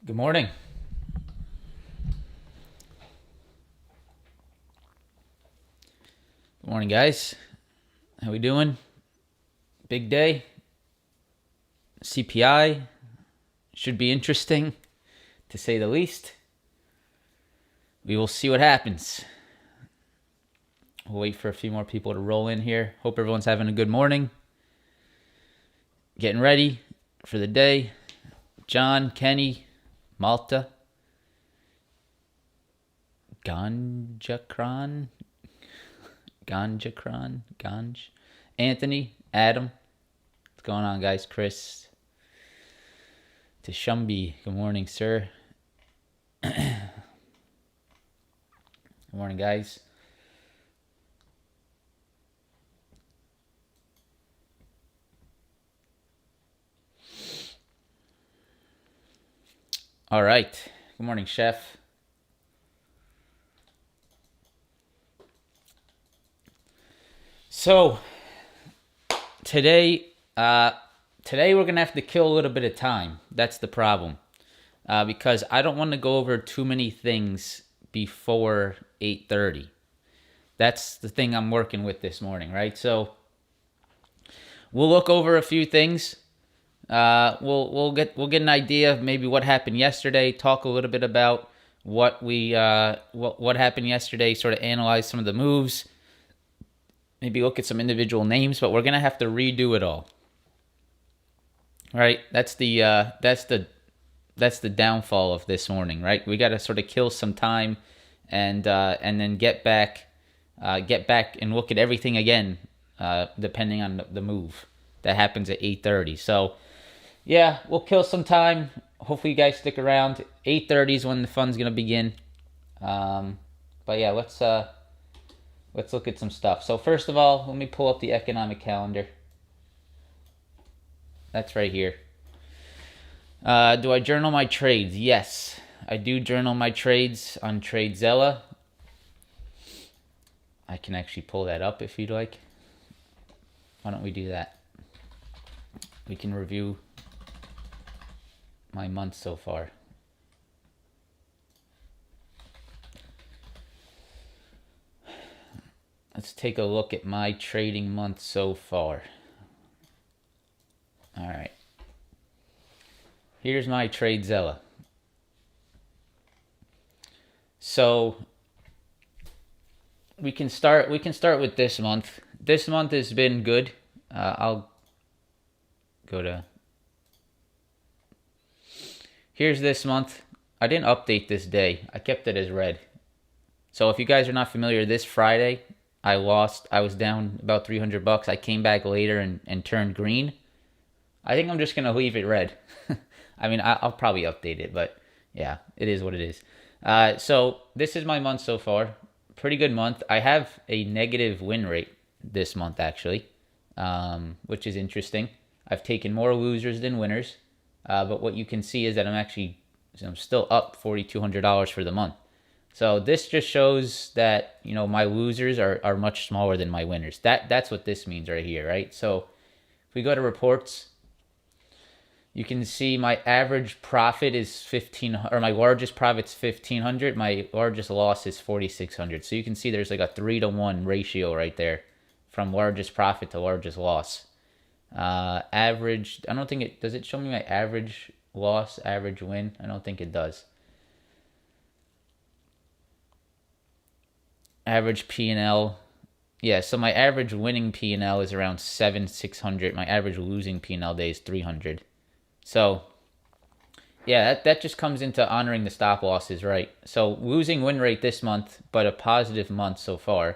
Good morning. Good morning, guys. How we doing? Big day. CPI should be interesting, to say the least. We will see what happens. We'll wait for a few more people to roll in here. Hope everyone's having a good morning. Getting ready for the day. John, Kenny, Malta, Ganj, Anthony, Adam. What's going on, guys? Chris, Tishumbi. Good morning, sir. Good morning, guys. All right. Good morning, Chef. So today we're gonna have to kill a little bit of time. That's the problem, because I don't want to go over too many things before 8:30. That's the thing I'm working with this morning, right? So we'll look over a few things. We'll get an idea of maybe what happened yesterday. Talk a little bit about what happened yesterday. Sort of analyze some of the moves. Maybe look at some individual names, but we're gonna have to redo it all. Right? That's the downfall of this morning, right? We got to sort of kill some time, and then get back and look at everything again, depending on the move that happens at 8:30. So. Yeah, we'll kill some time. Hopefully you guys stick around. 8:30 is when the fun's gonna begin. But yeah, let's look at some stuff. So first of all, let me pull up the economic calendar. That's right here. Do I journal my trades? Yes, I do journal my trades on TradeZella. I can actually pull that up if you'd like. Why don't we do that? We can review my month so far. Let's take a look at my trading month so far. All right. Here's my TradeZella. So we can start with this month. This month has been good. I'll go to. Here's this month. I didn't update this day. I kept it as red. So if you guys are not familiar, this Friday, I was down about $300. I came back later and turned green. I think I'm just going to leave it red. I mean, I'll probably update it, but yeah, it is what it is. So this is my month so far. Pretty good month. I have a negative win rate this month, actually, which is interesting. I've taken more losers than winners. But what you can see is that I'm still up $4,200 for the month. So this just shows that, my losers are much smaller than my winners. That's what this means right here, right? So if we go to reports, you can see my average profit is my largest profit's 1,500. My largest loss is 4,600. So you can see there's like a 3-to-1 ratio right there from largest profit to largest loss. Average, I don't think does it show me my average loss, average win? I don't think it does. Average P&L Yeah, so my average winning P&L is around 600. My average losing P&L day is 300. So, yeah, that just comes into honoring the stop losses, right? So, losing win rate this month, but a positive month so far.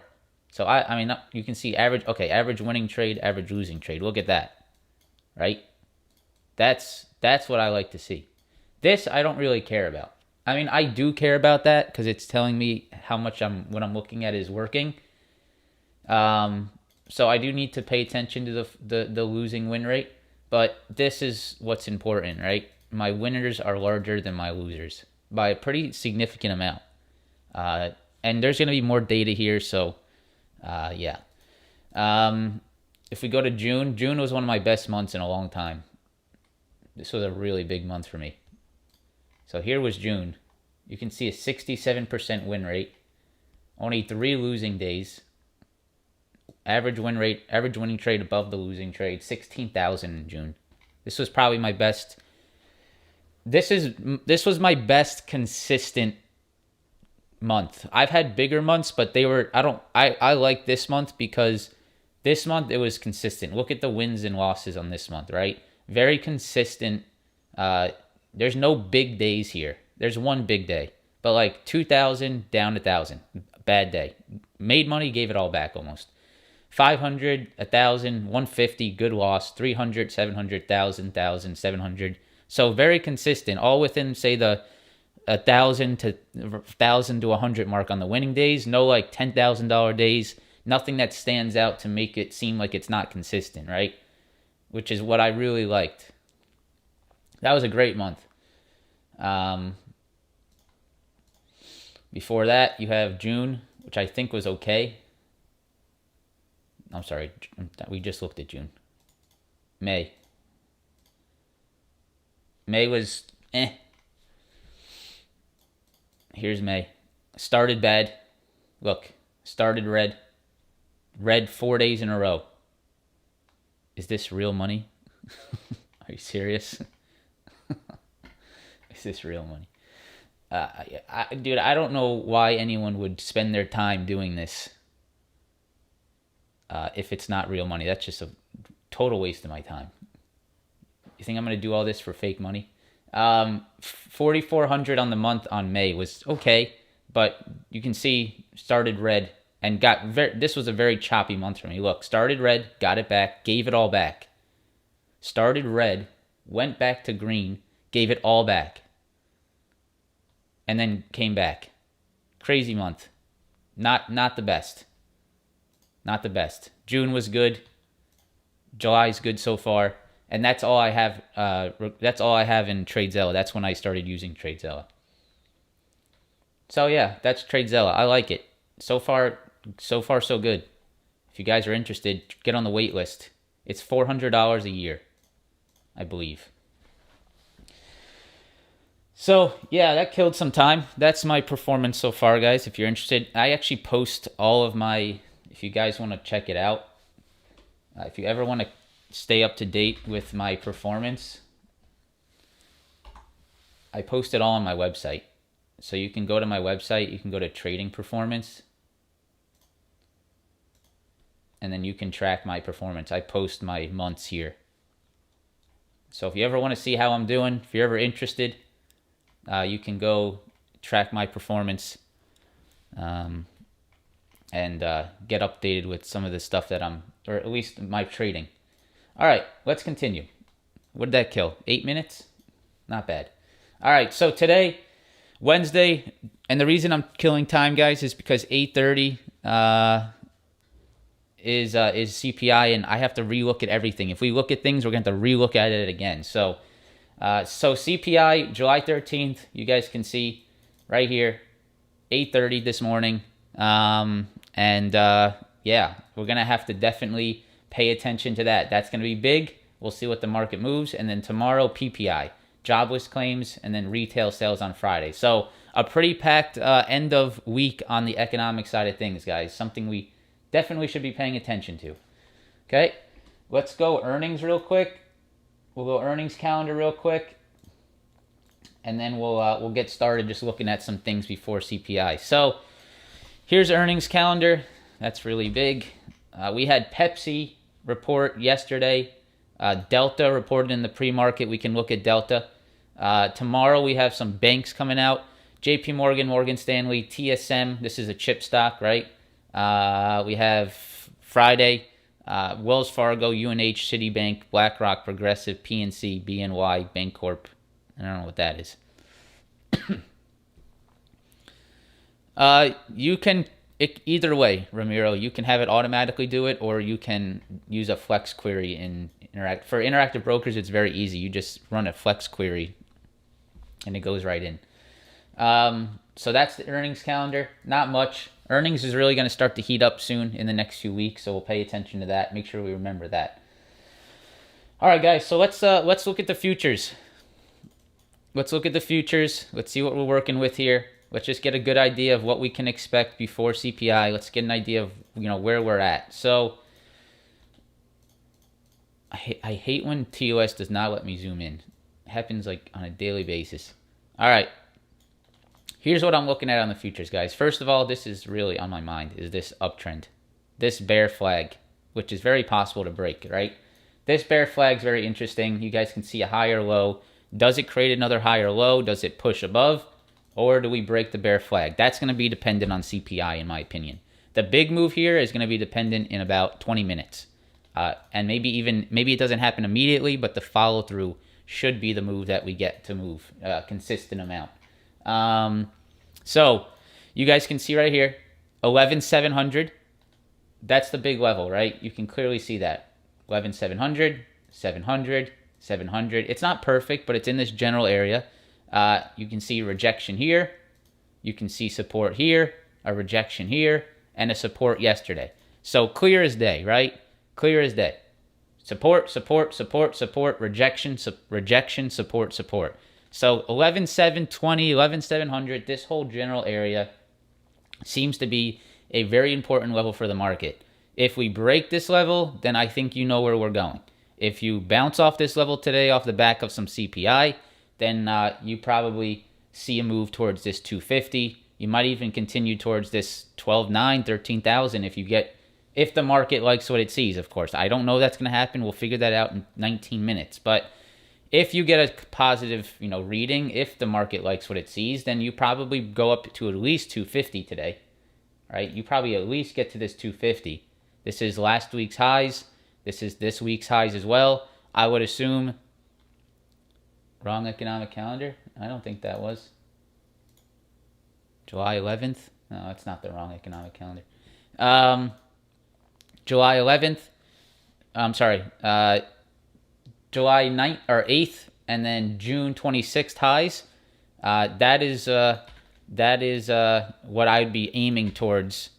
So, I mean, you can see average winning trade, average losing trade. Look at that, right? That's what I like to see. This I don't really care about. I mean, I do care about that because it's telling me how much what I'm looking at is working. So I do need to pay attention to the losing win rate, but this is what's important, right? My winners are larger than my losers by a pretty significant amount. And there's going to be more data here, so yeah. If we go to June, June was one of my best months in a long time. This was a really big month for me. So here was June. You can see a 67% win rate, only 3 losing days. Average win rate, average winning trade above the losing trade, 16,000 in June. This was probably my best. This was my best consistent month. I've had bigger months, but I like this month because this month it was consistent. Look at the wins and losses on this month, right? Very consistent. There's no big days here. There's one big day, but like 2,000 down to 1,000. Bad day. Made money, gave it all back almost. 500, 1,000, 150, good loss. 300, 700, 1,000, 1,000, 700. So very consistent, all within say the 1,000 to 100 mark on the winning days. No like $10,000 days. Nothing that stands out to make it seem like it's not consistent, right? Which is what I really liked. That was a great month. Before that, you have June, which I think was okay. I'm sorry, we just looked at June. May. May was Here's May. Started bad. Look, started red. Red 4 days in a row. Is this real money? Are you serious? Is this real money? Dude, I don't know why anyone would spend their time doing this if it's not real money. That's just a total waste of my time. You think I'm going to do all this for fake money? 4,400 on the month on May was okay, but you can see started red and this was a very choppy month for me. Look, started red, got it back, gave it all back. Started red, went back to green, gave it all back. And then came back. Crazy month. Not the best. Not the best. June was good. July's good so far. And that's all I have. That's all I have in TradeZella. That's when I started using TradeZella. So yeah, that's TradeZella. I like it. So far so good. If you guys are interested, get on the wait list. It's $400 a year, I believe. So yeah, that killed some time. That's my performance so far, guys. If you're interested, I actually post all of my. If you guys want to check it out, if you ever want to stay up to date with my performance, I post it all on my website. So you can go to my website, you can go to trading performance, and then you can track my performance. I post my months here. So if you ever want to see how I'm doing, if you're ever interested, you can go track my performance and get updated with some of the stuff that or at least my trading. All right, let's continue. What did that kill? 8 minutes? Not bad. All right, so today, Wednesday, and the reason I'm killing time, guys, is because 8:30 is CPI, and I have to relook at everything. If we look at things, we're going to have to relook at it again. So CPI, July 13th, you guys can see right here, 8:30 this morning. Yeah, we're going to have to definitely pay attention to that. That's going to be big. We'll see what the market moves. And then tomorrow, PPI, jobless claims, and then retail sales on Friday. So a pretty packed end of week on the economic side of things, guys. Something we definitely should be paying attention to. Okay, let's go earnings real quick. We'll go earnings calendar real quick. And then we'll get started just looking at some things before CPI. So here's earnings calendar. That's really big. We had Pepsi report yesterday. Delta reported in the pre-market. We can look at Delta. Tomorrow we have some banks coming out. JP Morgan, Morgan Stanley, TSM. This is a chip stock, right? We have Friday, Wells Fargo, UNH, Citibank, BlackRock, Progressive, PNC, BNY, Bancorp. I don't know what that is. You can either way, Ramiro. You can have it automatically do it, or you can use a flex query in Interact. For Interactive Brokers, it's very easy. You just run a flex query, and it goes right in. So that's the earnings calendar. Not much. Earnings is really going to start to heat up soon in the next few weeks, so we'll pay attention to that. Make sure we remember that. All right, guys. So let's look at the futures. Let's look at the futures. Let's see what we're working with here. Let's just get a good idea of what we can expect before CPI. Let's get an idea of where we're at. So I hate when TOS does not let me zoom in. It happens like on a daily basis. All right. Here's what I'm looking at on the futures, guys. First of all, this is really on my mind, is this uptrend. This bear flag, which is very possible to break, right? This bear flag is very interesting. You guys can see a higher low. Does it create another higher low? Does it push above? Or do we break the bear flag? That's going to be dependent on CPI, in my opinion. The big move here is going to be dependent in about 20 minutes. And maybe it doesn't happen immediately, but the follow through should be the move that we get to move a consistent amount. So you guys can see right here, 11,700. That's the big level, right? You can clearly see that. 11,700, 700, 700. It's not perfect, but it's in this general area. You can see rejection here. You can see support here, a rejection here, and a support yesterday. So clear as day, right? Clear as day. Support, support, support, support, rejection, rejection, support, support. So 11,720, 11,700, this whole general area seems to be a very important level for the market. If we break this level, then I think you know where we're going. If you bounce off this level today off the back of some CPI, then you probably see a move towards this 250. You might even continue towards this 12,900, 13,000 if the market likes what it sees, of course. I don't know that's going to happen. We'll figure that out in 19 minutes. But if you get a positive, reading, if the market likes what it sees, then you probably go up to at least 250 today, right? You probably at least get to this 250. This is last week's highs. This is this week's highs as well. I would assume, wrong economic calendar. I don't think that was. July 11th. No, that's not the wrong economic calendar. July 11th. I'm sorry. July 9th or 8th, and then June 26th highs. That is what I'd be aiming towards.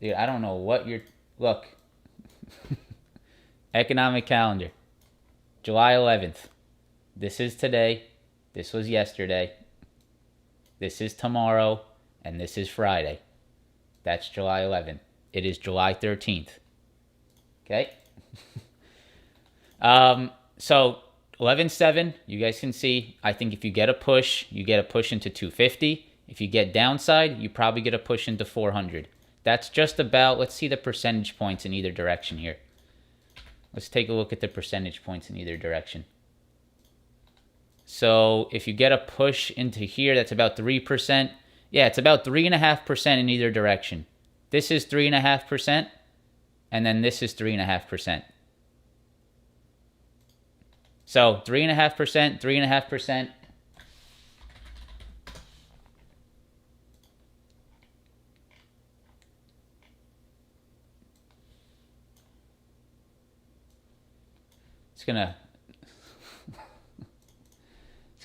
Dude, I don't know what you're. Look. Economic calendar. July 11th. This is today. This was yesterday. This is tomorrow. And this is Friday. That's July 11th. It is July 13th. Okay? So 11.7, you guys can see, I think if you get a push, you get a push into 250. If you get downside, you probably get a push into 400. That's just about, let's see the percentage points in either direction here. Let's take a look at the percentage points in either direction. So if you get a push into here, that's about 3%. Yeah, it's about 3.5% in either direction. This is 3.5%, and then this is 3.5%. So 3.5%, 3.5%. It's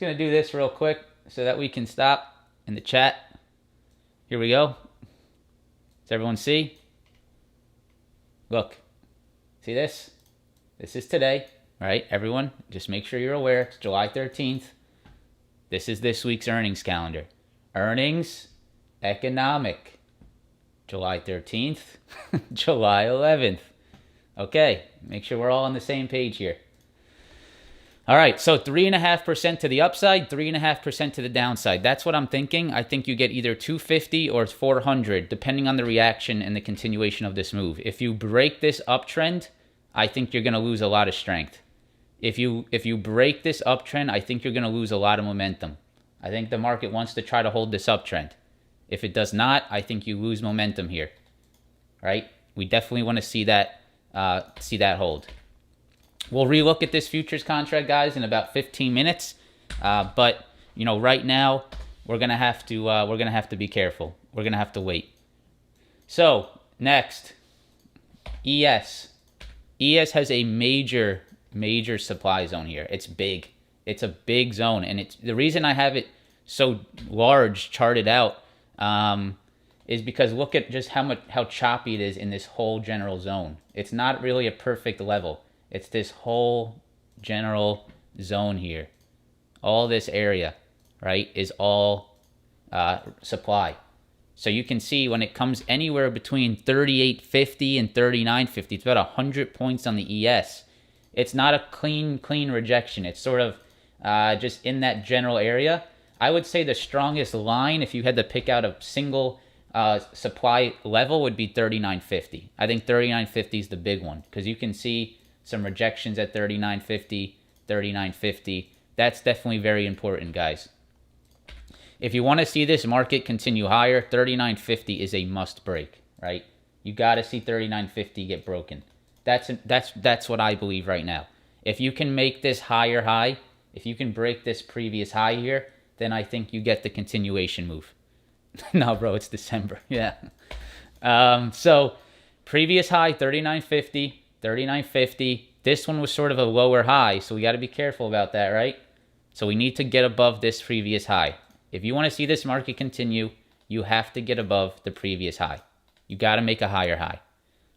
gonna do this real quick so that we can stop in the chat. Here we go. Does everyone see? Look. See this? This is today. All right, everyone, just make sure you're aware. It's July 13th. This is this week's earnings calendar. Earnings, economic. July 13th, July 11th. Okay, make sure we're all on the same page here. All right, so 3.5% to the upside, 3.5% to the downside. That's what I'm thinking. I think you get either 250 or 400, depending on the reaction and the continuation of this move. If you break this uptrend, I think you're going to lose a lot of strength. If you break this uptrend, I think you're going to lose a lot of momentum. I think the market wants to try to hold this uptrend. If it does not, I think you lose momentum here. Right? We definitely want to see that hold. We'll relook at this futures contract, guys, in about 15 minutes. But right now we're gonna have to be careful. We're gonna have to wait. So next, ES. ES has a major supply zone here. It's big. It's a big zone, and it's the reason I have it so large charted out is because look at just how choppy it is in this whole general zone. It's not really a perfect level. It's this whole general zone here. All this area, right, is all supply. So you can see when it comes anywhere between 38.50 and 39.50, it's about 100 points on the ES. It's not a clean rejection. It's sort of just in that general area. I would say the strongest line, if you had to pick out a single supply level, would be 39.50. I think 39.50 is the big one because you can see some rejections at 39.50, 39.50. That's definitely very important, guys. If you want to see this market continue higher, 39.50 is a must break, right? You got to see 39.50 get broken. That's what I believe right now. If you can make this higher high, if you can break this previous high here, then I think you get the continuation move. No, bro, it's December. Yeah. So previous high, 39.50. 39.50. This one was sort of a lower high, so we got to be careful about that, right? So we need to get above this previous high. If you want to see this market continue, you have to get above the previous high. You got to make a higher high.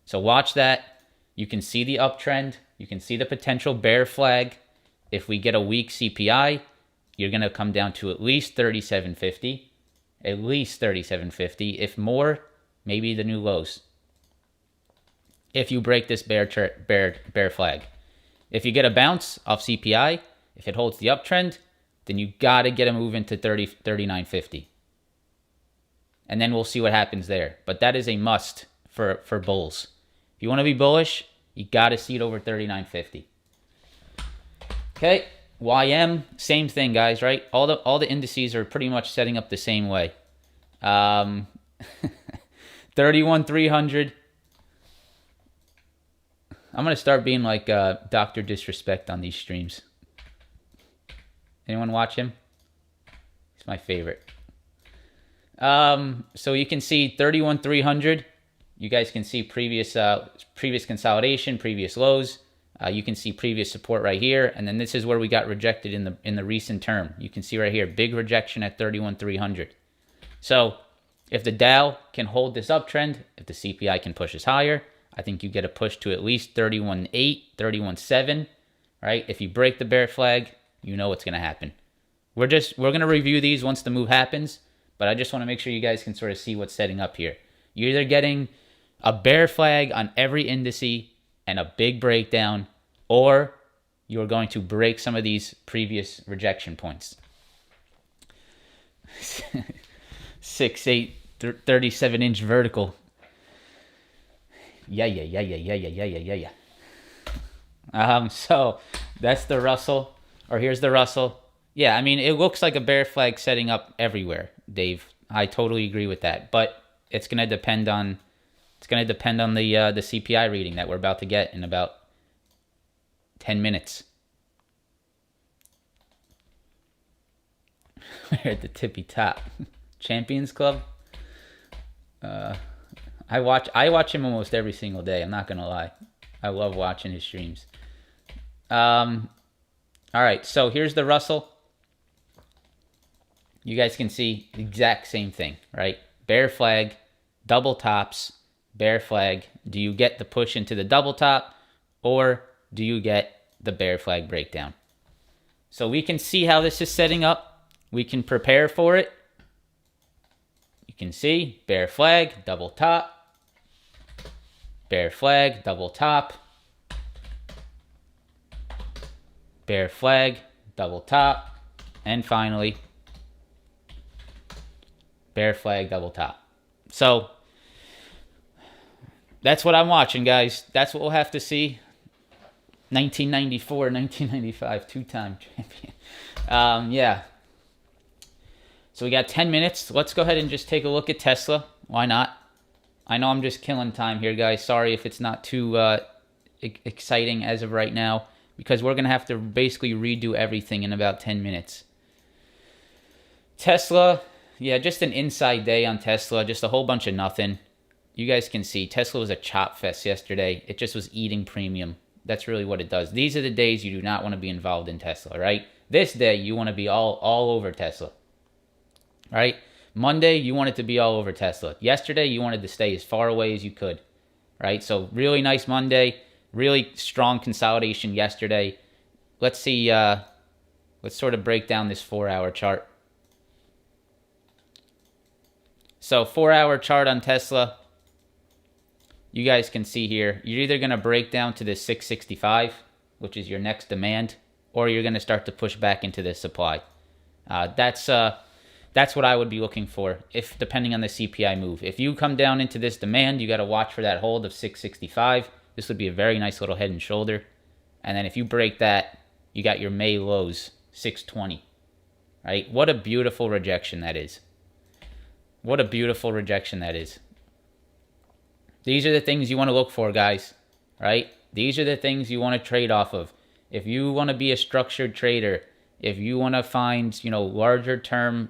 So watch that. You can see the uptrend. You can see the potential bear flag. If we get a weak CPI, you're going to come down to at least 37.50. At least 37.50. If more, maybe the new lows. If you break this bear flag. If you get a bounce off CPI, if it holds the uptrend, then you got to get a move into 39.50. And then we'll see what happens there. But that is a must for bulls. If you want to be bullish, you got to see it over 39.50. Okay, YM, same thing, guys, right? All the indices are pretty much setting up the same way. 31,300. I'm going to start being like Dr. Disrespect on these streams. Anyone watch him? He's my favorite. So you can see 31,300. You guys can see previous consolidation, previous lows. You can see previous support right here. And then this is where we got rejected in the recent term. You can see right here, big rejection at 31,300. So if the Dow can hold this uptrend, if the CPI can push us higher, I think you get a push to at least 31.8, 31.7, right? If you break the bear flag, you know what's going to happen. We're going to review these once the move happens, but I just want to make sure you guys can sort of see what's setting up here. You're either getting a bear flag on every indice and a big breakdown, or you're going to break some of these previous rejection points. 6'8", 37-inch vertical. Yeah. So that's the Russell, or here's the Russell. Yeah, I mean, it looks like a bear flag setting up everywhere, Dave. I totally agree with that, but it's going to depend on the CPI reading that we're about to get in about 10 minutes. We're at the tippy top. Champions Club. I watch him almost every single day. I'm not gonna lie. I love watching his streams. All right, so here's the Russell. You guys can see the exact same thing, right? Bear flag, double tops, bear flag. Do you get the push into the double top, or do you get the bear flag breakdown? So we can see how this is setting up. We can prepare for it. You can see bear flag, double top, bear flag, double top, bear flag, double top, and finally, bear flag, double top. So that's what I'm watching, guys. That's what we'll have to see. 1994, 1995, two-time champion. Yeah. So we got 10 minutes. Let's go ahead and just take a look at Tesla. Why not? I know I'm just killing time here, guys. Sorry if it's not too exciting as of right now, because we're going to have to basically redo everything in about 10 minutes. Tesla, yeah, just an inside day on Tesla. Just a whole bunch of nothing. You guys can see Tesla was a chop fest yesterday. It just was eating premium. That's really what it does. These are the days you do not want to be involved in Tesla, right? This day, you want to be all over Tesla, right? Monday, you wanted to be all over Tesla. Yesterday, you wanted to stay as far away as you could, right? So really nice Monday, really strong consolidation yesterday. Let's see, let's sort of break down this 4-hour chart. So 4-hour chart on Tesla, you guys can see here, you're either going to break down to this 665, which is your next demand, or you're going to start to push back into this supply. That's what I would be looking for, if depending on the CPI move. If you come down into this demand, you got to watch for that hold of 665. This would be a very nice little head and shoulder. And then if you break that, you got your May lows, 620. Right? What a beautiful rejection that is. What a beautiful rejection that is. These are the things you want to look for, guys. Right? These are the things you want to trade off of. If you want to be a structured trader, if you want to find, larger term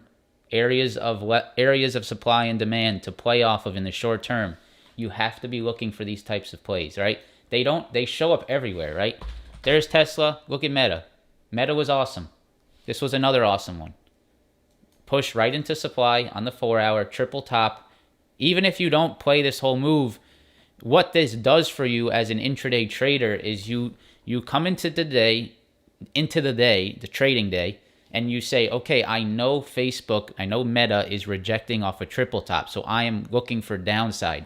areas of supply and demand to play off of in the short term, you have to be looking for these types of plays, right? They show up everywhere, right? There's Tesla. Look at Meta. Meta was awesome. This was another awesome one. Push right into supply on the 4-hour, triple top. Even if you don't play this whole move, what this does for you as an intraday trader is you come into the day, the trading day, and you say, okay, I know Meta is rejecting off a triple top, so I am looking for downside.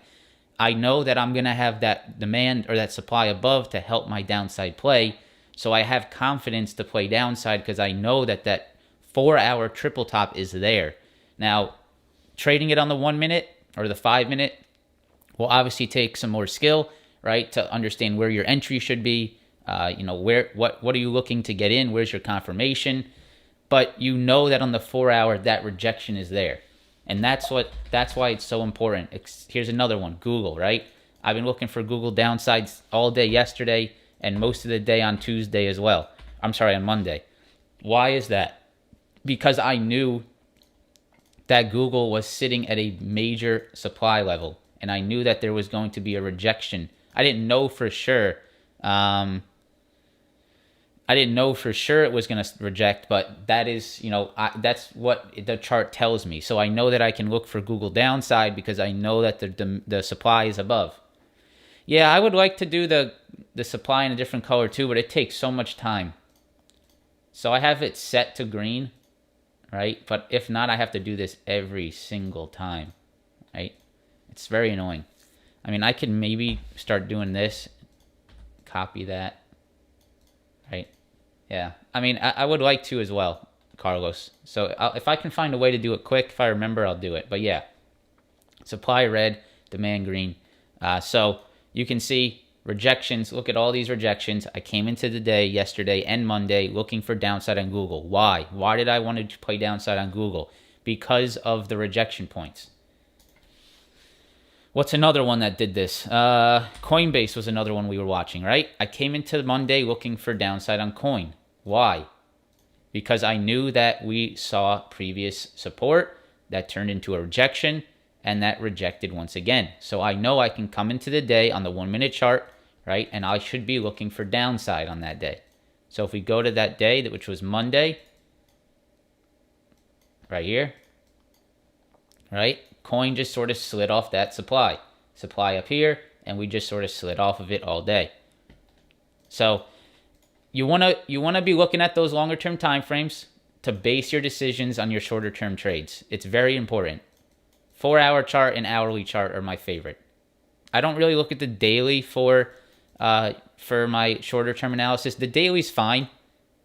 I know that I'm going to have that demand or that supply above to help my downside play, so I have confidence to play downside because I know that 4-hour triple top is there. Now, trading it on the 1 minute or the 5 minute will obviously take some more skill, right, to understand where your entry should be. What are you looking to get in? Where's your confirmation? But you know that on the 4-hour, that rejection is there. And that's why it's so important. Here's another one, Google, right? I've been looking for Google downsides all day yesterday and most of the day on Tuesday as well. I'm sorry, on Monday. Why is that? Because I knew that Google was sitting at a major supply level, and I knew that there was going to be a rejection. I didn't know for sure. I didn't know for sure it was going to reject, but that is, that's what the chart tells me. So I know that I can look for Google downside because I know that the supply is above. Yeah, I would like to do the supply in a different color too, but it takes so much time. So I have it set to green, right? But if not, I have to do this every single time, right? It's very annoying. I mean, I could maybe start doing this, copy that, right? Yeah, I mean, I would like to as well, Carlos. So if I can find a way to do it quick, if I remember, I'll do it. But yeah, supply red, demand green. So you can see rejections. Look at all these rejections. I came into the day yesterday and Monday looking for downside on Google. Why? Why did I want to play downside on Google? Because of the rejection points. What's another one that did this? Coinbase was another one we were watching, right? I came into Monday looking for downside on Coin. Why? Because I knew that we saw previous support that turned into a rejection and that rejected once again. So I know I can come into the day on the 1 minute chart, right? And I should be looking for downside on that day. So if we go to that day, which was Monday, right here, right? Coin just sort of slid off that supply up here, and we just sort of slid off of it all day. So you want to be looking at those longer term time frames to base your decisions on your shorter term trades. It's very important. 4-hour chart and hourly chart are my favorite. I don't really look at the daily for my shorter term analysis. The daily's fine,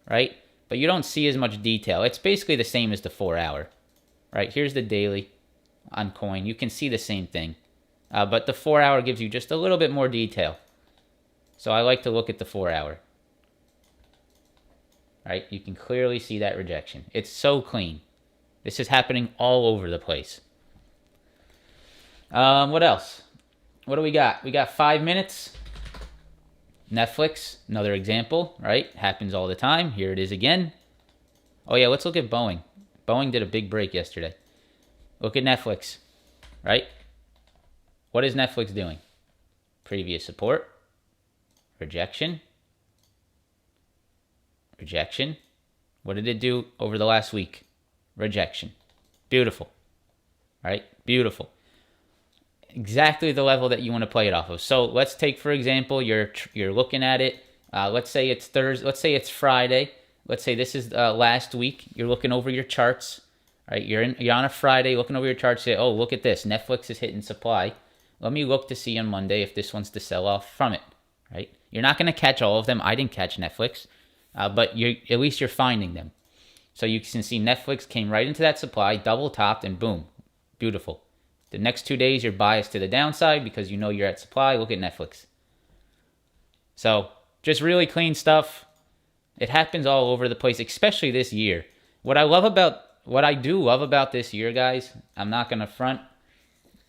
right? But you don't see as much detail. It's basically the same as the 4-hour, right? Here's the daily on coin. You can see the same thing. But the 4-hour gives you just a little bit more detail. So I like to look at the 4-hour. Right? You can clearly see that rejection. It's so clean. This is happening all over the place. What else? What do we got? We got 5 minutes. Netflix, another example, right? Happens all the time. Here it is again. Oh yeah, let's look at Boeing. Boeing did a big break yesterday. Look at Netflix, right? What is Netflix doing? Previous support, rejection, rejection. What did it do over the last week? Rejection. Beautiful, right? Beautiful. Exactly the level that you want to play it off of. So let's take, for example, you're looking at it. Let's say it's Thursday. Let's say it's Friday. Let's say this is last week. You're looking over your charts, right? You're on a Friday, looking over your charts. Say, oh, look at this. Netflix is hitting supply. Let me look to see on Monday if this wants to sell off from it, right? You're not going to catch all of them. I didn't catch Netflix, but at least you're finding them. So you can see Netflix came right into that supply, double topped, and boom, beautiful. The next 2 days, you're biased to the downside because you know you're at supply. Look at Netflix. So just really clean stuff. It happens all over the place, especially this year. What I do love about this year, guys, I'm not going to front,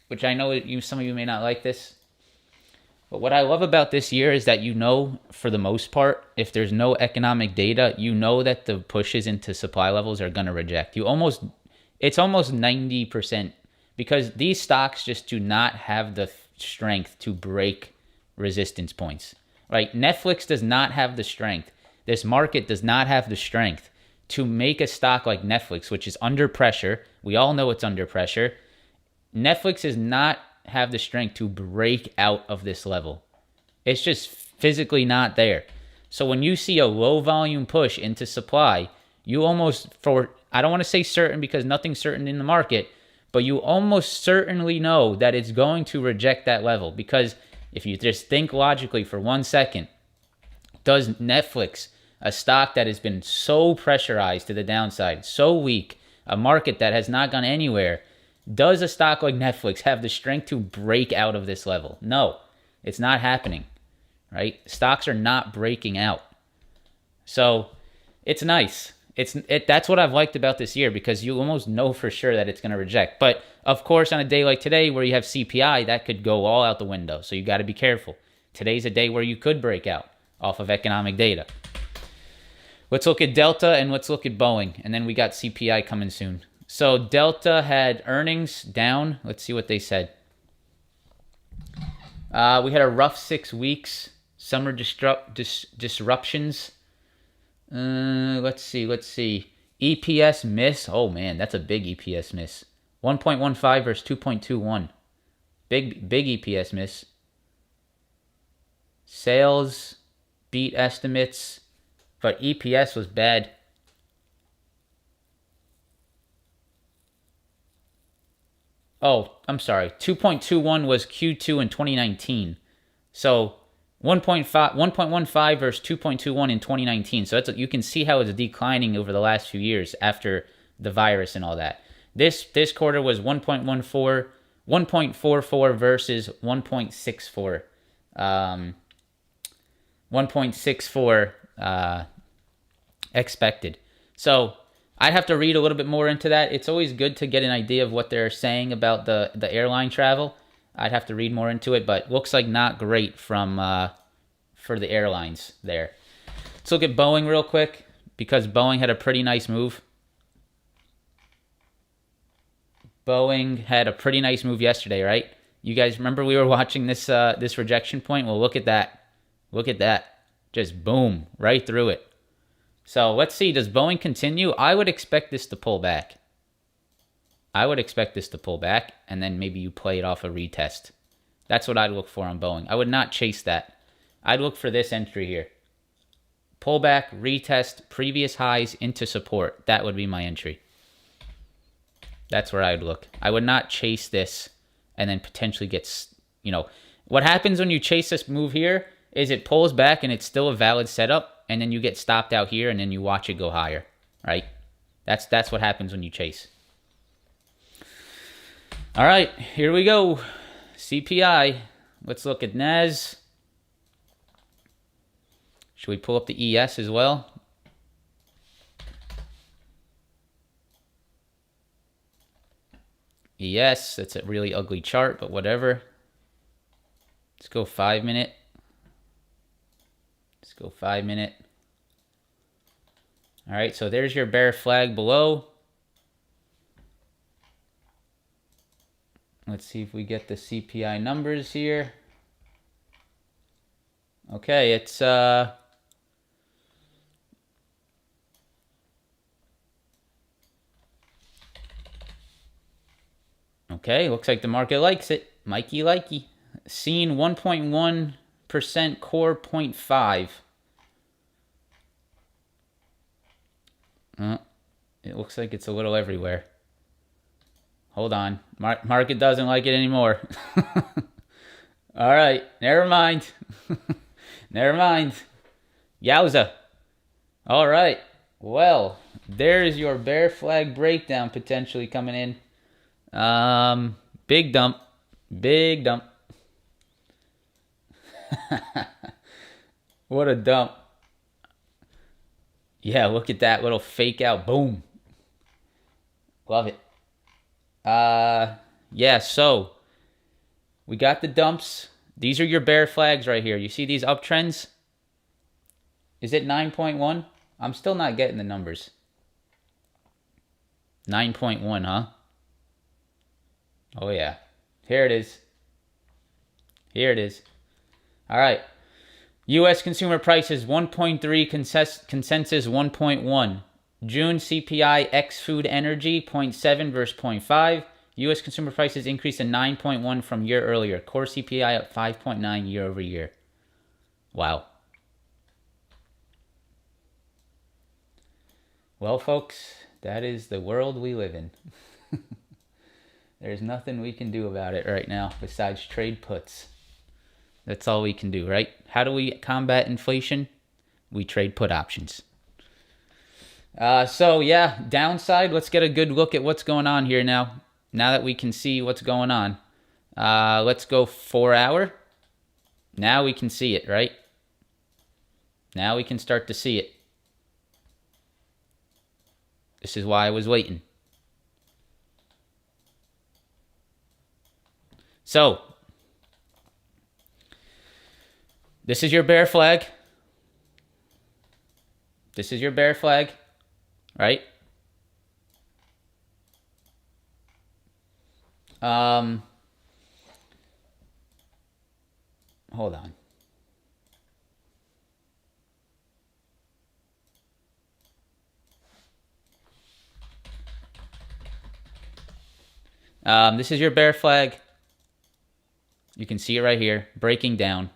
which I know some of you may not like this. But what I love about this year is that for the most part, if there's no economic data, that the pushes into supply levels are going to reject. It's almost 90%. Because these stocks just do not have the strength to break resistance points, right? Netflix does not have the strength. This market does not have the strength to make a stock like Netflix, which is under pressure. We all know it's under pressure. Netflix does not have the strength to break out of this level. It's just physically not there. So when you see a low volume push into supply, you almost, I don't want to say certain because nothing's certain in the market, but you almost certainly know that it's going to reject that level. Because if you just think logically for 1 second, does Netflix, a stock that has been so pressurized to the downside, so weak, a market that has not gone anywhere, does a stock like Netflix have the strength to break out of this level? No, it's not happening, right? Stocks are not breaking out. So it's nice. That's what I've liked about this year because you almost know for sure that it's going to reject. But of course, on a day like today where you have CPI, that could go all out the window. So you got to be careful. Today's a day where you could break out off of economic data. Let's look at Delta and let's look at Boeing. And then we got CPI coming soon. So Delta had earnings down. Let's see what they said. We had a rough 6 weeks. Summer disruptions. Let's see. EPS miss. Oh man, that's a big EPS miss. 1.15 versus 2.21. Big EPS miss. Sales beat estimates, but EPS was bad. Oh, I'm sorry. 2.21 was Q2 in 2019. So 1.15 versus 2.21 in 2019. So you can see how it's declining over the last few years after the virus and all that. This quarter was 1.44 versus 1.64. 1.64 expected. So I'd have to read a little bit more into that. It's always good to get an idea of what they're saying about the airline travel. I'd have to read more into it, but looks like not great for the airlines there. Let's look at Boeing real quick because Boeing had a pretty nice move. Boeing had a pretty nice move yesterday, right? You guys remember we were watching this rejection point? Well, look at that. Look at that. Just boom, right through it. So let's see, does Boeing continue? I would expect this to pull back. And then maybe you play it off a retest. That's what I'd look for on Boeing. I would not chase that. I'd look for this entry here. Pull back, retest, previous highs into support. That would be my entry. That's where I would look. I would not chase this and then potentially get, what happens when you chase this move here? is it pulls back and it's still a valid setup, and then you get stopped out here, and then you watch it go higher, right? That's what happens when you chase. All right, here we go. CPI. Let's look at NAS. Should we pull up the ES as well? ES, that's a really ugly chart, but whatever. Let's go 5 minute. Let's go 5 minute. All right, so there's your bear flag below. Let's see if we get the CPI numbers here. Okay, it's okay, looks like the market likes it. Mikey likey. Seen 1.1%, core 0.5. It looks like it's a little everywhere. Hold on. Market doesn't like it anymore. All right, never mind. Never mind. Yowza. All right. Well, there's your bear flag breakdown potentially coming in. Big dump. Big dump. What a dump. Yeah, look at that little fake out. Boom. Love it. Yeah, so we got the dumps. These are your bear flags right here. You see these uptrends? Is it 9.1? I'm still not getting the numbers. 9.1, huh? Oh, yeah. Here it is. Here it is. All right. U.S. consumer prices 1.3, consensus 1.1. June CPI ex food energy 0.7 versus 0.5. U.S. consumer prices increased to 9.1 from year earlier. Core CPI up 5.9 year over year. Wow. Well, folks, that is the world we live in. There's nothing we can do about it right now besides trade puts. That's all we can do, right? How do we combat inflation? We trade put options. So, yeah, downside. Let's get a good look at what's going on here now. Now that we can see what's going on. Let's go 4 hour. Now we can see it, right? Now we can start to see it. This is why I was waiting. So, this is your bear flag. This is your bear flag, right? Hold on. This is your bear flag. You can see it right here, breaking down.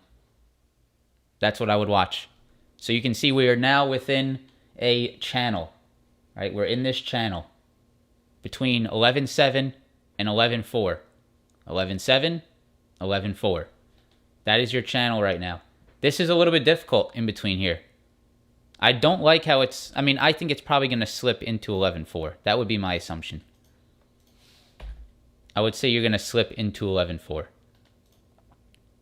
That's what I would watch. So you can see we are now within a channel, right? We're in this channel between 11.7 and 11.4. 11.7, 11.4. That is your channel right now. This is a little bit difficult in between here. I don't like how it's, I think it's probably going to slip into 11.4. That would be my assumption. I would say you're going to slip into 11.4.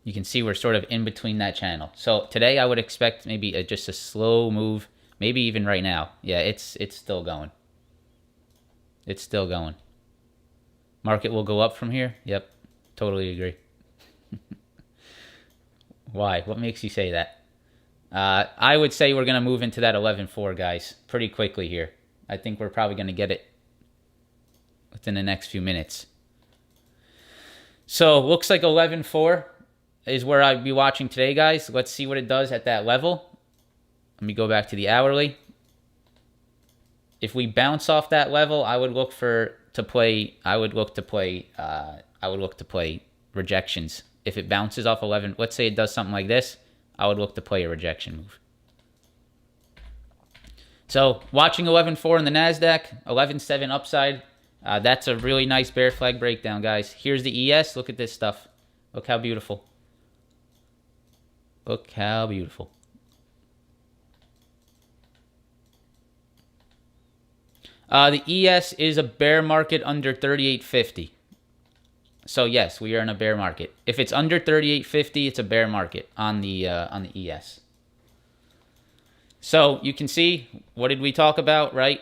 You can see we're sort of in between that channel. So today I would expect maybe just a slow move, maybe even right now. Yeah, it's still going. It's still going. Market will go up from here? Yep, totally agree. Why? What makes you say that? I would say we're going to move into that 11.4, guys, pretty quickly here. I think we're probably going to get it within the next few minutes. So looks like 11.4 is where I'd be watching today, guys. Let's see what it does at that level. Let me go back to the hourly. If we bounce off that level, I would look to play rejections. If it bounces off 11, let's say it does something like this, I would look to play a rejection move. So watching 11.4 in the NASDAQ, 11.7 upside. That's a really nice bear flag breakdown, guys. Here's the ES. Look at this stuff. Look how beautiful. Look how beautiful. The ES is a bear market under 38.50. So yes, we are in a bear market. If it's under 38.50, it's a bear market on the ES. So you can see, what did we talk about, right?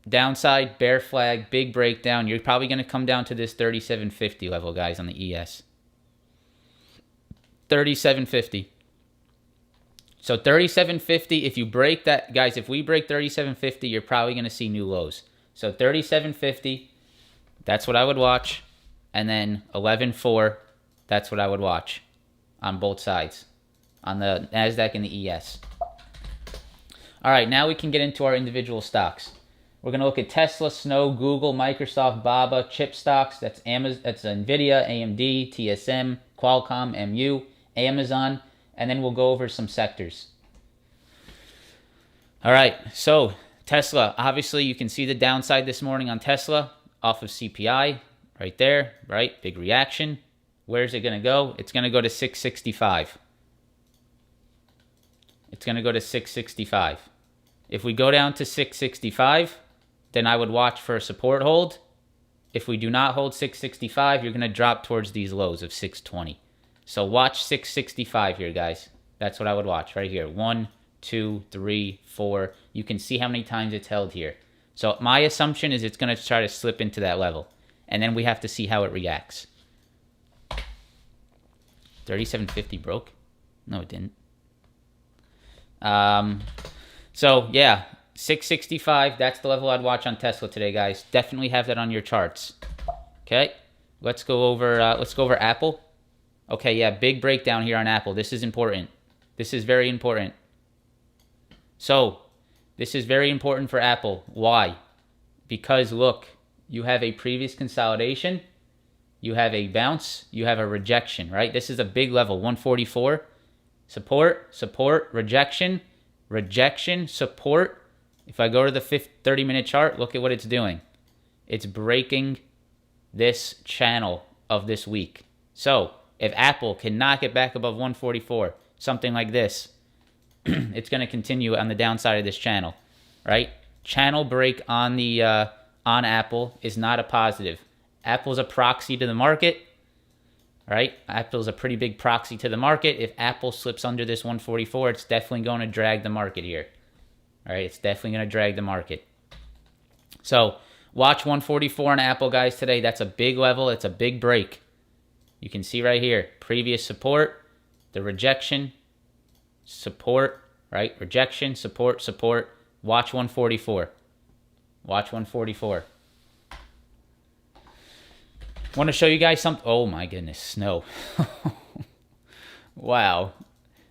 Downside, bear flag, big breakdown. You're probably going to come down to this 37.50 level, guys, on the ES. 37.50. So 37.50, if you break that, guys, if we break 37.50, you're probably going to see new lows. So 37.50, that's what I would watch. And then 11.4, that's what I would watch on both sides, on the NASDAQ and the ES. All right, now we can get into our individual stocks. We're going to look at Tesla, Snow, Google, Microsoft, BABA, chip stocks. That's Amazon, that's NVIDIA, AMD, TSM, Qualcomm, MU, Amazon, and then we'll go over some sectors. All right, so Tesla, obviously you can see the downside this morning on Tesla off of CPI. Right there, right? Big reaction. Where's it going to go? It's going to go to 665. It's going to go to 665. If we go down to 665, then I would watch for a support hold. If we do not hold 665, you're going to drop towards these lows of 620. So watch 665 here, guys. That's what I would watch right here. 1, 2, 3, 4. You can see how many times it's held here. So my assumption is it's going to try to slip into that level. And then we have to see how it reacts. 37.50 broke? No, it didn't. So, yeah, 665. That's the level I'd watch on Tesla today, guys. Definitely have that on your charts. Okay, let's go over Apple. Okay, yeah, big breakdown here on Apple. This is important. This is very important. So, this is very important for Apple. Why? Because, look, you have a previous consolidation, you have a bounce, you have a rejection, right? This is a big level, 144. Support, support, rejection, rejection, support. If I go to the 30-minute chart, look at what it's doing. It's breaking this channel of this week. So if Apple cannot get back above 144, something like this, it's going to continue on the downside of this channel, right? Channel break on the on Apple is not a positive. Apple's a proxy to the market, right? Apple's a pretty big proxy to the market. If Apple slips under this 144, it's definitely going to drag the market here. All right, it's definitely going to drag the market. So watch 144 on Apple, guys, today. That's a big level. It's a big break. You can see right here, previous support, the rejection, support, right? Rejection, support, support. Watch 144. Watch 144. Want to show you guys something? Oh my goodness, snow. Wow.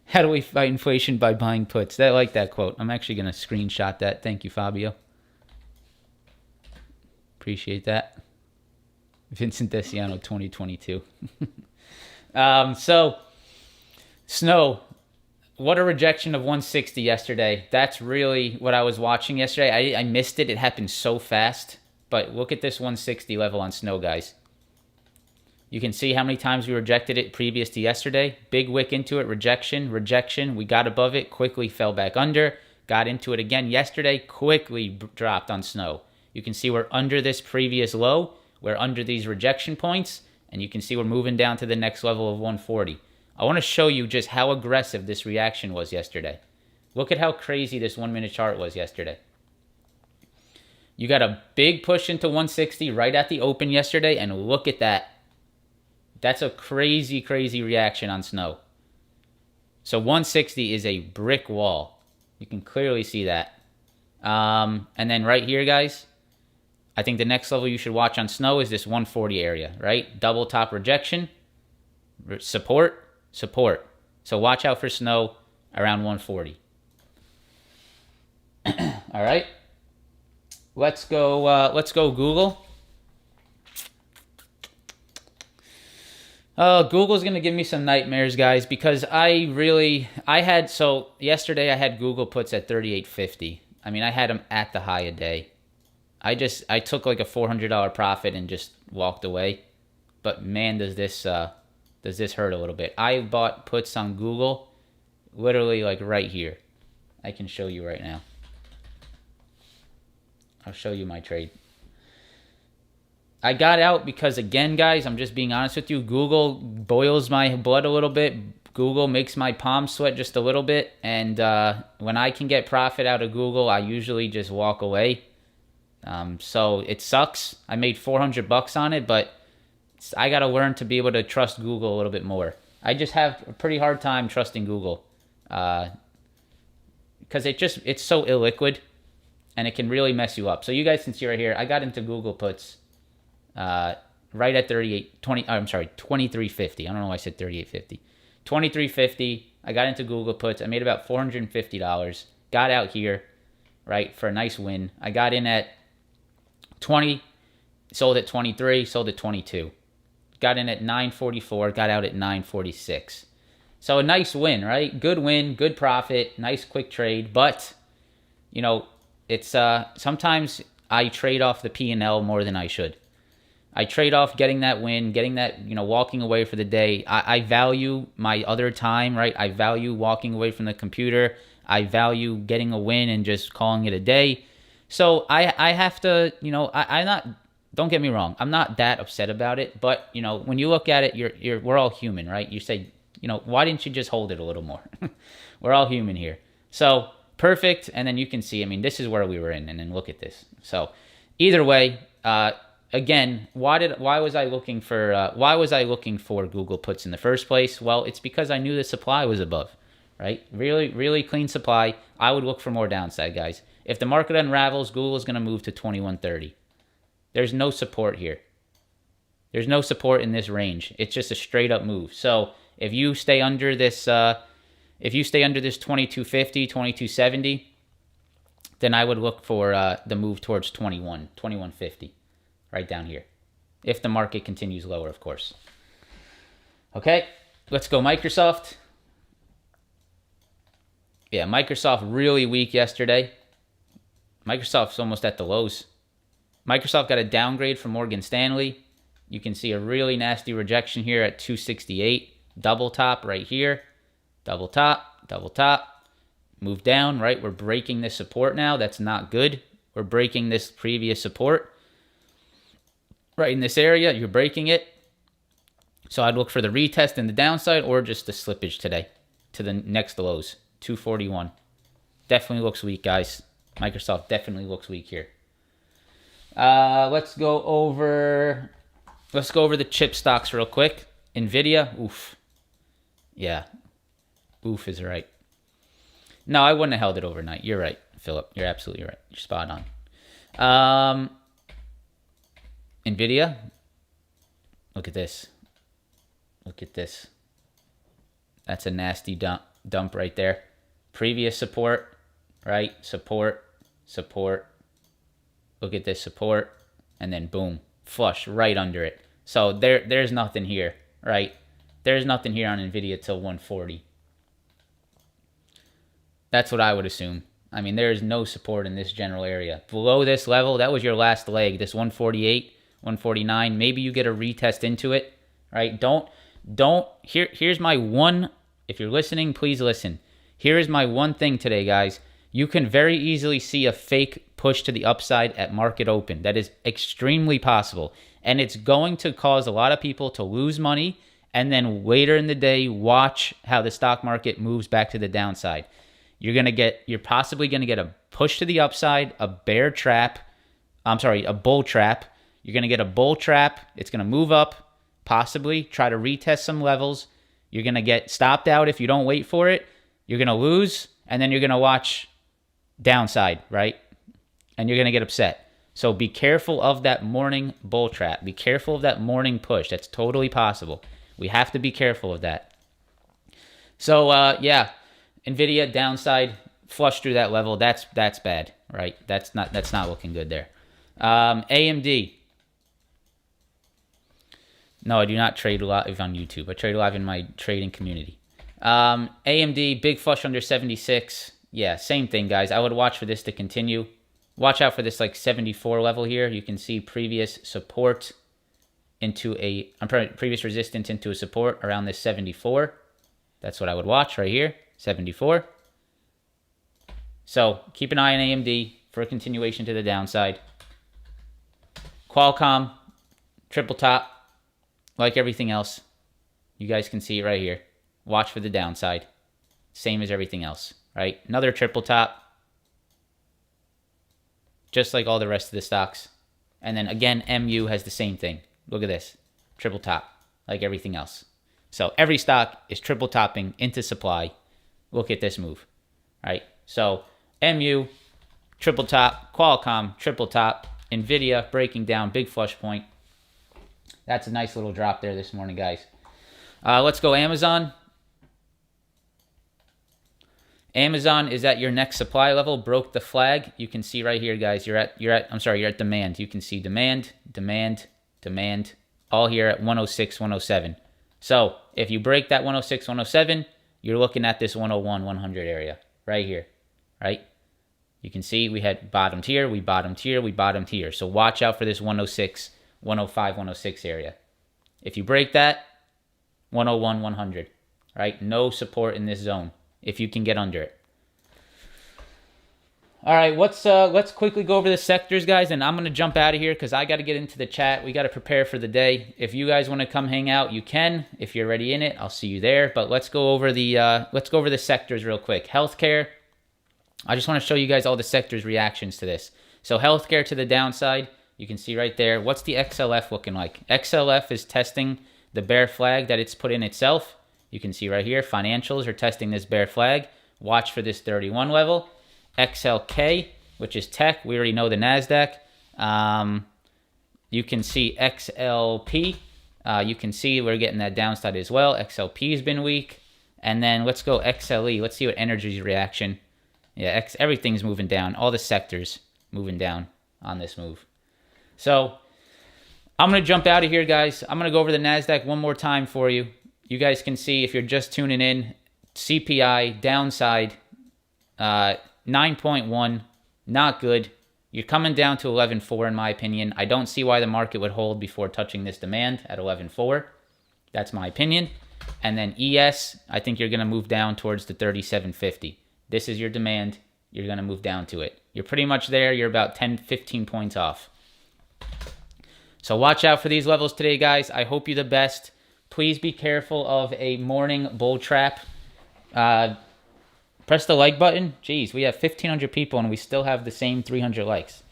How do we fight inflation by buying puts? I like that quote. I'm actually going to screenshot that. Thank you, Fabio. Appreciate that. Vincent Desiano 2022. So, snow. What a rejection of 160 yesterday. That's really what I was watching yesterday. I missed it. It happened so fast. But look at this 160 level on snow, guys. You can see how many times we rejected it previous to yesterday. Big wick into it, rejection, rejection. We got above it, quickly fell back under. Got into it again yesterday, quickly dropped on snow. You can see we're under this previous low. We're under these rejection points. And you can see we're moving down to the next level of 140. I want to show you just how aggressive this reaction was yesterday. Look at how crazy this 1-minute chart was yesterday. You got a big push into 160 right at the open yesterday, and look at that. That's a crazy, crazy reaction on snow. So 160 is a brick wall. You can clearly see that. And then right here, guys, I think the next level you should watch on snow is this 140 area, right? Double top rejection, support, support. So watch out for snow around 140. All right. Let's go Google. Google's going to give me some nightmares, guys, because yesterday I had Google puts at 38.50. I mean, I had them at the high a day. I took like a $400 profit and just walked away. But man, does this does this hurt a little bit. I bought puts on Google literally like right here. I can show you right now. I'll show you my trade. I got out because, again, guys, I'm just being honest with you. Google boils my blood a little bit. Google makes my palms sweat just a little bit. And when I can get profit out of Google, I usually just walk away. So it sucks. I made $400 on it, but I got to learn to be able to trust Google a little bit more. I just have a pretty hard time trusting Google because it's so illiquid and it can really mess you up. So you guys can see right here, I got into Google puts right at 23.50. I don't know why I said 38.50. 23.50. I got into Google puts. I made about $450. Got out here, right, for a nice win. I got in at 20, sold at 23, sold at 22. Got in at 9.44, got out at 9.46. So a nice win, right? Good win, good profit, nice quick trade. But, you know, it's sometimes I trade off the P&L more than I should. I trade off getting that win, getting that, you know, walking away for the day. I value my other time, right? I value walking away from the computer. I value getting a win and just calling it a day. So I have to, you know, I'm not, don't get me wrong, I'm not that upset about it. But, you know, when you look at it, we're all human, right? You say, you know, why didn't you just hold it a little more? We're all human here. So perfect. And then you can see, I mean, this is where we were in. And then look at this. So either way, again, why was I looking for Google puts in the first place? Well, it's because I knew the supply was above, right? Really, really clean supply. I would look for more downside, guys. If the market unravels, Google is going to move to 21.30. There's no support here. There's no support in this range. It's just a straight up move. So if you stay under this, 22.50, 22.70, then I would look for the move towards 21.50, right down here. If the market continues lower, of course. Okay, let's go Microsoft. Yeah, Microsoft really weak yesterday. Microsoft's almost at the lows. Microsoft got a downgrade from Morgan Stanley. You can see a really nasty rejection here at 268. Double top right here. Double top, double top. Move down, right? We're breaking this support now. That's not good. We're breaking this previous support. Right in this area, you're breaking it. So I'd look for the retest in the downside or just the slippage today to the next lows. 241. Definitely looks weak, guys. Microsoft definitely looks weak here. Let's go over the chip stocks real quick. Nvidia, oof. Yeah. Oof is right. No, I wouldn't have held it overnight. You're right, Philip. You're absolutely right. You're spot on. Nvidia. Look at this. Look at this. That's a nasty dump right there. Previous support, right? Support. Look at this support, and then boom, flush right under it. So there's nothing here, right? There's nothing here on Nvidia till 140. That's what I would assume. I mean, there is no support in this general area. Below this level, that was your last leg, this 148, 149. Maybe you get a retest into it, right? Here's my one, if you're listening, please listen. Here is my one thing today, guys. You can very easily see a fake push to the upside at market open. That is extremely possible. And it's going to cause a lot of people to lose money and then later in the day, watch how the stock market moves back to the downside. You're possibly going to get a push to the upside, a bull trap. You're going to get a bull trap. It's going to move up, possibly try to retest some levels. You're going to get stopped out if you don't wait for it. You're going to lose, and then you're going to watch downside, right? And you're going to get upset. So be careful of that morning bull trap. Be careful of that morning push. That's totally possible. We have to be careful of that. So, yeah. Nvidia downside, flush through that level. That's bad, right? That's not looking good there. AMD. No, I do not trade live on YouTube. I trade live in my trading community. AMD, big flush under 76. Yeah, same thing, guys. I would watch for this to continue. Watch out for this like 74 level here. You can see previous support into previous resistance into a support around this 74. That's what I would watch right here, 74. So keep an eye on AMD for a continuation to the downside. Qualcomm, triple top, like everything else. You guys can see it right here. Watch for the downside. Same as everything else, right? Another triple top. Just like all the rest of the stocks. And then again, MU has the same thing. Look at this. Triple top, like everything else. So every stock is triple topping into supply. Look at this move, right? So MU, triple top. Qualcomm, triple top. NVIDIA breaking down, big flush point. That's a nice little drop there this morning, guys. Let's go Amazon. Amazon is at your next supply level, broke the flag. You can see right here, guys. You're at demand. You can see demand, all here at 106, 107. So if you break that 106, 107, you're looking at this 101, 100 area right here, right? You can see we had bottomed here, we bottomed here, we bottomed here. So watch out for this 106, 105, 106 area. If you break that, 101, 100, right? No support in this zone if you can get under it. All right, let's quickly go over the sectors, guys, and I'm going to jump out of here because I got to get into the chat. We got to prepare for the day. If you guys want to come hang out, you can. If you're already in it, I'll see you there. But let's go over the sectors real quick. Healthcare. I just want to show you guys all the sectors' reactions to this. So healthcare to the downside, you can see right there. What's the XLF looking like? XLF is testing the bear flag that it's put in itself. You can see right here, financials are testing this bear flag. Watch for this 31 level. XLK, which is tech. We already know the NASDAQ. You can see XLP. You can see we're getting that downside as well. XLP has been weak. And then let's go XLE. Let's see what energy's reaction. Yeah, everything's moving down. All the sectors moving down on this move. So I'm going to jump out of here, guys. I'm going to go over the NASDAQ one more time for you. You guys can see if you're just tuning in, CPI downside 9.1, not good. You're coming down to 11.4 in my opinion. I don't see why the market would hold before touching this demand at 11.4. That's my opinion. And then ES, I think you're going to move down towards the 37.50. This is your demand. You're going to move down to it. You're pretty much there. You're about 10, 15 points off. So watch out for these levels today, guys. I hope you the best. Please be careful of a morning bull trap. Press the like button. Jeez, we have 1,500 people and we still have the same 300 likes.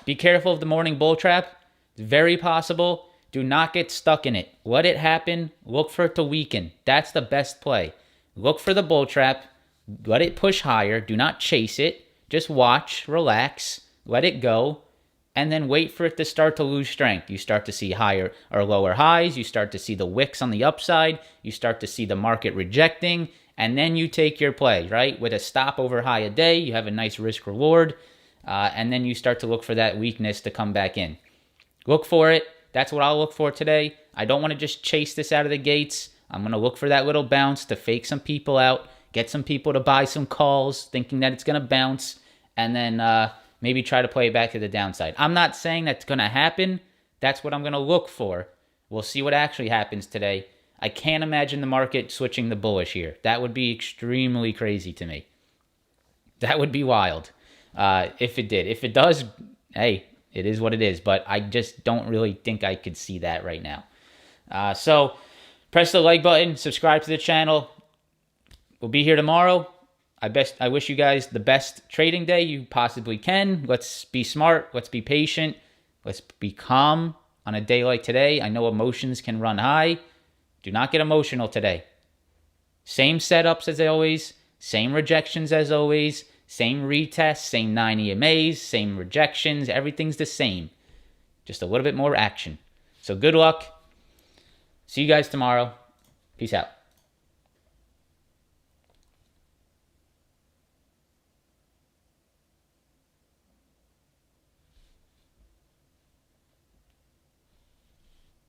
Be careful of the morning bull trap. It's very possible. Do not get stuck in it. Let it happen. Look for it to weaken. That's the best play. Look for the bull trap. Let it push higher. Do not chase it. Just watch, relax, let it go, and then wait for it to start to lose strength. You start to see higher or lower highs. You start to see the wicks on the upside. You start to see the market rejecting, and then you take your play, right? With a stop over high a day, you have a nice risk reward, and then you start to look for that weakness to come back in. Look for it. That's what I'll look for today. I don't want to just chase this out of the gates. I'm going to look for that little bounce to fake some people out, get some people to buy some calls thinking that it's going to bounce, and then maybe try to play it back to the downside. I'm not saying that's going to happen. That's what I'm going to look for. We'll see what actually happens today. I can't imagine the market switching the bullish here. That would be extremely crazy to me. That would be wild if it did. If it does, hey, it is what it is. But I just don't really think I could see that right now. So press the like button, subscribe to the channel. We'll be here tomorrow. I wish you guys the best trading day you possibly can. Let's be smart. Let's be patient. Let's be calm on a day like today. I know emotions can run high. Do not get emotional today. Same setups as always. Same rejections as always. Same retests. Same 9 EMAs. Same rejections. Everything's the same. Just a little bit more action. So good luck. See you guys tomorrow. Peace out.